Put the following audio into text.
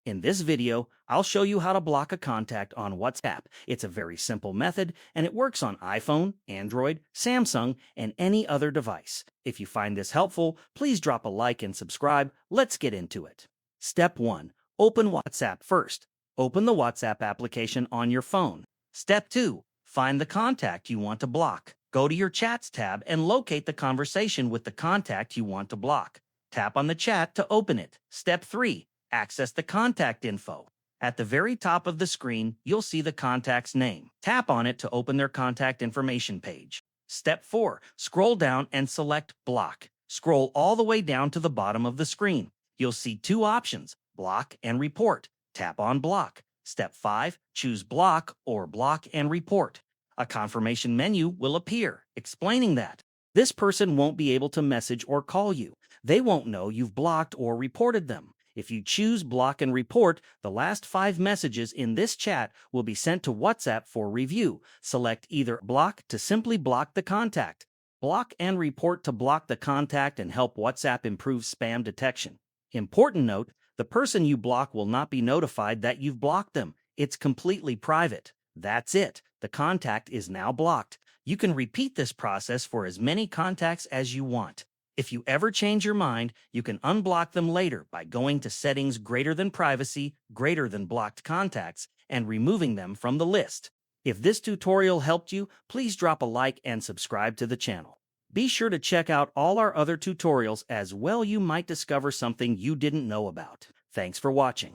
In this video, I'll show you how to block a contact on WhatsApp. It's a very simple method, and it works on iPhone, Android, Samsung, and any other device. If you find this helpful, please drop a like and subscribe. Let's get into it. Step 1. Open WhatsApp first. Open the WhatsApp application on your phone. Step 2. Find the contact you want to block. Go to your Chats tab and locate the conversation with the contact you want to block. Tap on the chat to open it. Step 3. Access the contact info. At the very top of the screen, you'll see the contact's name. Tap on it to open their contact information page. Step 4. Scroll down and select Block. Scroll all the way down to the bottom of the screen. You'll see two options, Block and Report. Tap on Block. Step 5. Choose Block or Block and Report. A confirmation menu will appear, explaining that this person won't be able to message or call you. They won't know you've blocked or reported them. If you choose Block and Report, the last 5 messages in this chat will be sent to WhatsApp for review. Select either Block to simply block the contact, Block and Report to block the contact and help WhatsApp improve spam detection. Important note, the person you block will not be notified that you've blocked them. It's completely private. That's it. The contact is now blocked. You can repeat this process for as many contacts as you want. If you ever change your mind, you can unblock them later by going to Settings greater than Privacy, greater than Blocked Contacts, and removing them from the list. If this tutorial helped you, please drop a like and subscribe to the channel. Be sure to check out all our other tutorials as well. You might discover something you didn't know about. Thanks for watching.